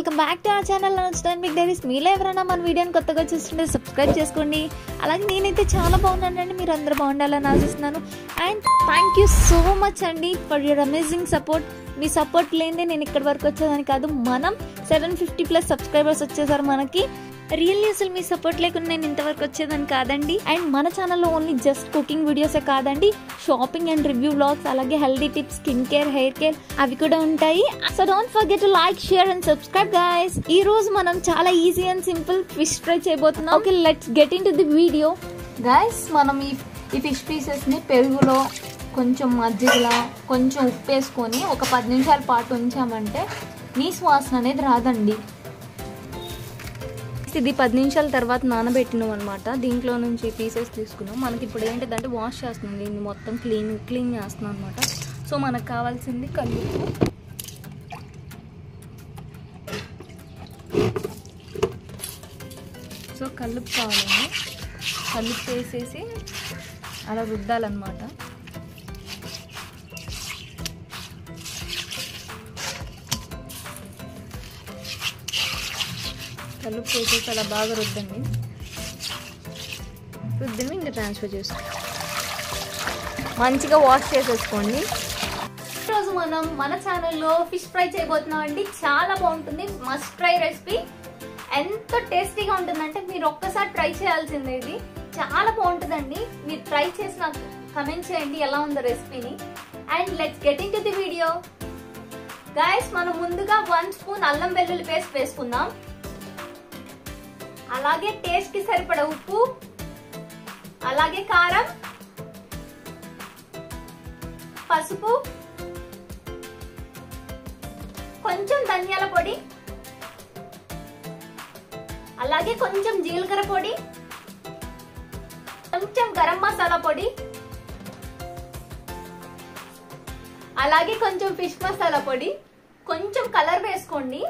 Welcome back to our channel నచ్చుతాను big diaries. మీలో ఎవరైనా మన వీడియోని కొత్తగా చూస్తుంటే సబ్స్క్రైబ్ చేసుకోండి. అలాగే నేనైతే చాలా బాగున్నానండి, మీరు అందరూ బాగుండాలని ఆశిస్తున్నాను. And thank you so much అండి ఫర్ యువర్ అమేజింగ్ సపోర్ట్. మీ సపోర్ట్ లేనిదే నేను ఇక్కడి వరకు వచ్చేదాన్ని కాదు. మనం 750+ సబ్స్క్రైబర్స్ వచ్చేసారు మనకి. రియల్లీ అసలు మీ సపోర్ట్ లేకుండా నేను ఇంతవరకు వచ్చేదాన్ని కాదండి. అండ్ మన ఛానల్లో ఓన్లీ జస్ట్ కుకింగ్ వీడియోసే కాదండి, షాపింగ్ అండ్ రివ్యూ వ్లాగ్స్, అలాగే healthy tips, skin care, hair care అవి కూడా ఉంటాయి. So don't forget to like, share and subscribe guys. ఈ రోజు మనం చాలా easy and simple fish fry చేయబోతున్నాం. Okay, let's get in to the video. Guys, మనం ఈ ఫిష్ పీసెస్ ని పెరుగులో కొంచెం మజ్జిగలా కొంచెం ఉప్పు వేసుకొని ఒక 10 నిమిషాల పాటు ఉంచామంటే నీసు వాసన అనేది రాదండి. ఇది 10 నిమిషాల తర్వాత నానబెట్టినాం అనమాట. దీంట్లో నుంచి పీసెస్ తీసుకున్నాం. మనకి ఇప్పుడు ఏంటిదంటే వాష్ చేస్తున్నాం, దీన్ని మొత్తం క్లీన్ చేస్తున్నాం అనమాట. సో మనకు కావాల్సింది కల్లుప్పు, సో కల్లుప్పు కావాలండి. కల్లుప్పు వేసేసి అలా రుద్దాలన్నమాట. కలుపు వేసేసి అలా బాగా రుద్దండి. రుద్దని ఇంకా ట్రాన్స్ఫర్ చేసుకోండి. మంచిగా వాష్ చేసేసుకోండి. ఈరోజు మనం మన ఛానల్లో ఫిష్ ఫ్రై చేయబోతున్నాం అండి. చాలా బాగుంటుంది, మస్ట్ ట్రై రెసిపీ. ఎంత టేస్టీగా ఉంటుందంటే మీరు ఒక్కసారి ట్రై చేయాల్సిందే. ఇది చాలా బాగుంటుందండి. మీరు ట్రై చేసి నాకు కమెంట్ చేయండి ఎలా ఉందో రెసిపీని. And let's get in to the video. Guys, మనం ముందుగా 1 స్పూన్ అల్లం వెల్లుల్లి పేస్ట్ వేసుకుందాం. అలాగే టేస్ట్ కి సరిపడా ఉప్పు, అలాగే కారం, పసుపు, కొంచెం ధనియాల పొడి, అలాగే కొంచెం జీలకర్ర పొడి, కొంచెం గరం మసాలా పొడి, అలాగే కొంచెం ఫిష్ మసాలా పొడి, కొంచెం కలర్ వేసుకోండి.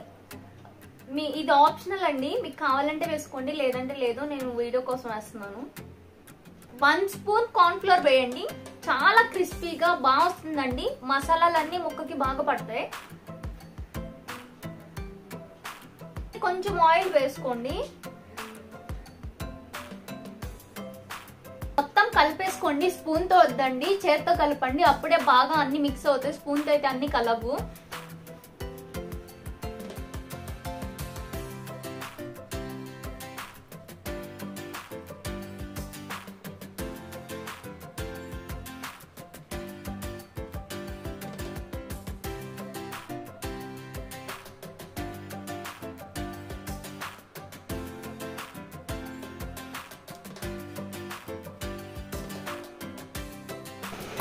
ఇది ఆప్షనల్ అండి, మీకు కావాలంటే వేసుకోండి, లేదంటే లేదు. నేను వీడియో కోసం వేస్తున్నాను. 1 స్పూన్ కార్న్ ఫ్లోర్ వేయండి. చాలా క్రిస్పీగా బాగా వస్తుందండి. మసాలాలన్నీ ముక్కకి బాగా పడతాయి. కొంచెం ఆయిల్ వేసుకోండి. మొత్తం కలిపేసుకోండి. స్పూన్ తో వద్దండి, చేత్తో కలపండి. అప్పుడే బాగా అన్ని మిక్స్ అవుతాయి. స్పూన్ తో అయితే అన్ని కలవు.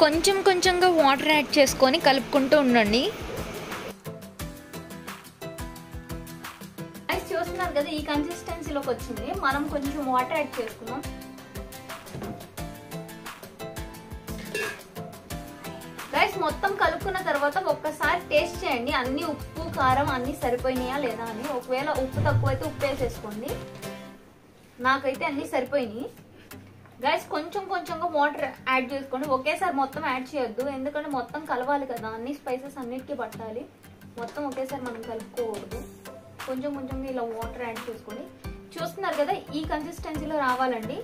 కొంచెం కొంచెంగా వాటర్ యాడ్ చేసుకొని కలుపుకుంటూ ఉండండి. చూస్తున్నారు కదా, ఈ కన్సిస్టెన్సీలోకి వచ్చింది. మనం కొంచెం వాటర్ యాడ్ చేసుకున్నాం. గైస్, మొత్తం కలుపుకున్న తర్వాత ఒక్కసారి టేస్ట్ చేయండి. అన్ని ఉప్పు కారం అన్ని సరిపోయినాయా లేదా అని. ఒకవేళ ఉప్పు తక్కువైతే ఉప్పు వేసేసుకోండి. నాకైతే అన్ని సరిపోయినాయి. గైస్, కొంచెం కొంచెంగా వాటర్ యాడ్ చేసుకోండి. ఒకేసారి మొత్తం యాడ్ చేయొద్దు, ఎందుకంటే మొత్తం కలవాలి కదా, అన్ని స్పైసెస్ అన్నిటికీ పట్టాలి. మొత్తం ఒకేసారి మనం కలుపుకోకూడదు. కొంచెం కొంచెంగా ఇలా వాటర్ యాడ్ చేసుకోండి. చూస్తున్నారు కదా, ఈ కన్సిస్టెన్సీలో రావాలండి.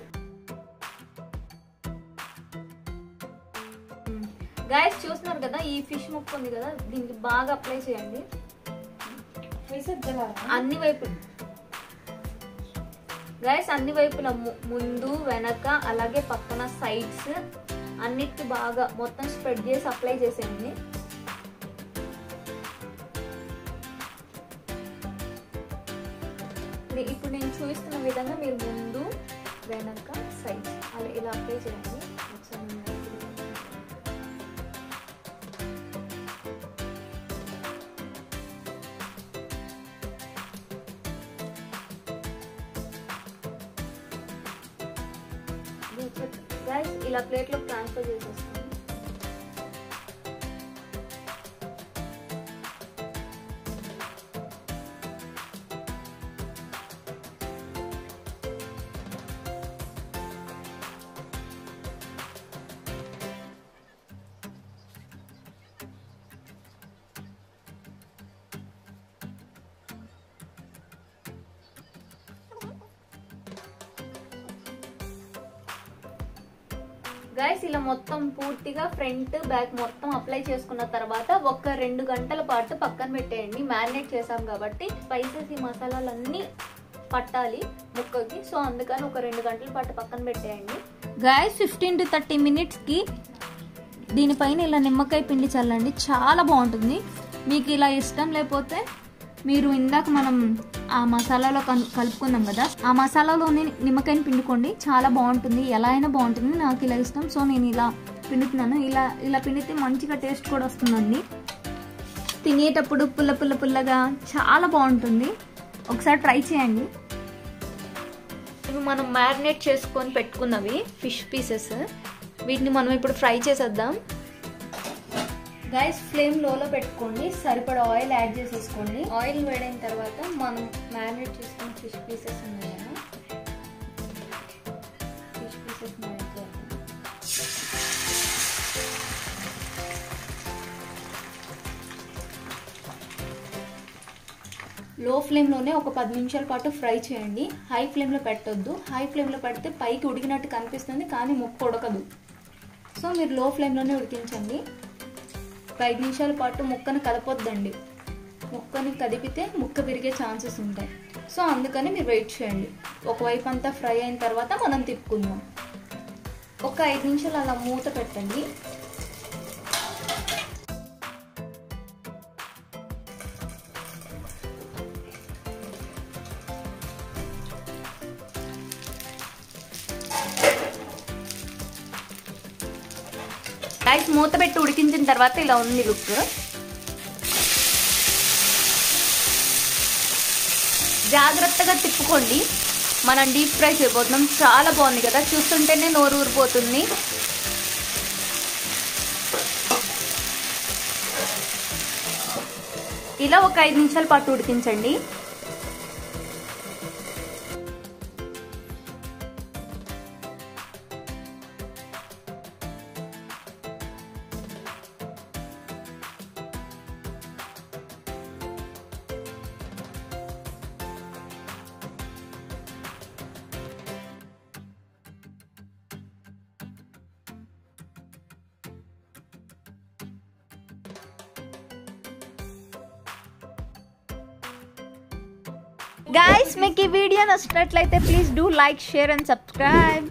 గైస్, చూస్తున్నారు కదా, ఈ ఫిష్ ముక్క ఉంది కదా, దీనికి బాగా అప్లై చేయండి అన్ని వైపులు. గైస్, అన్ని వైపుల ముందు వెనక అలాగే పక్కన సైడ్స్ అన్నిటికి బాగా మొత్తం స్ప్రెడ్ చేసి అప్లై చేసేయండి. ఇప్పుడు నేను చూపిస్తున్న విధంగా మీరు ముందు వెనక సైడ్స్ అలా ఇలా అప్లై చేయండి. గైస్, ఇలా ప్లేట్లోకి ట్రాన్స్ఫర్ చేసేస్తాను. గైస్ ఇలా మొత్తం పూర్తిగా ఫ్రంట్ బ్యాక్ మొత్తం అప్లై చేసుకున్న తర్వాత ఒక 2 గంటల పాటు పక్కన పెట్టేయండి. మ్యారినేట్ చేసాం కాబట్టి స్పైసెస్ ఈ మసాలాలన్నీ పట్టాలి ముక్కకి. సో అందుకని ఒక 2 గంటల పాటు పక్కన పెట్టేయండి. గైస్ 15 to 30 మినిట్స్కి దీనిపైన ఇలా నిమ్మకాయ పిండి చల్లండి, చాలా బాగుంటుంది. మీకు ఇలా ఇష్టం లేకపోతే మీరు ఇందాక మనం ఆ మసాలాలో కలుపుకున్నాం కదా, ఆ మసాలాలోనే నిమ్మకాయని పిండుకోండి, చాలా బాగుంటుంది. ఎలా అయినా బాగుంటుంది, నాకు ఇలా ఇష్టం. సో నేను ఇలా పిండుతున్నాను. ఇలా పిండితే మంచిగా టేస్ట్ కూడా వస్తుందండి. తినేటప్పుడు పుల్లగా చాలా బాగుంటుంది. ఒకసారి ట్రై చేయండి. ఇవి మనం మ్యారినేట్ చేసుకొని పెట్టుకున్నవి ఫిష్ పీసెస్, వీటిని మనం ఇప్పుడు ఫ్రై చేసేద్దాం. గైస్ ఫ్లేమ్ లోలో పెట్టుకోండి, సరిపడా ఆయిల్ యాడ్ చేసేసుకోండి. ఆయిల్ వేడైన తర్వాత మనం మ్యారినేట్ చేసుకున్న ఫిష్ పీసెస్ ఉన్నాయి కదా, ఫిష్ పీసెస్ మ్యారినేట్ చేద్దాం. లో ఫ్లేమ్లోనే ఒక 10 నిమిషాల పాటు ఫ్రై చేయండి. హై ఫ్లేమ్లో పెట్టొద్దు. హై ఫ్లేమ్లో పెడితే పైకి ఉడికినట్టు కనిపిస్తుంది కానీ ముక్క ఉడకదు. సో మీరు లో ఫ్లేమ్లోనే ఉడికించండి. 5 నిమిషాల పాటు ముక్కను కదపొద్దండి. ముక్కని కదిపితే ముక్క విరిగే ఛాన్సెస్ ఉంటాయి. సో అందుకని మీరు వెయిట్ చేయండి. ఒకవైపు అంతా ఫ్రై అయిన తర్వాత మనం తిప్పుకుందాం. ఒక 5 నిమిషాలు అలా మూత పెట్టండి. గైస్ మూత పెట్టి ఉడికించిన తర్వాత ఇలా ఉంది లుక్. జాగ్రత్తగా తిప్పుకోండి, మనం డీప్ ఫ్రై చేయబోతున్నాం. చాలా బాగుంది కదా, చూస్తుంటేనే నోరు ఊరిపోతుంది. ఇలా ఒక 5 నిమిషాల పాటు ఉడికించండి. Guys, మీకు ఈ వీడియో నచ్చినట్లయితే please do like, share and subscribe.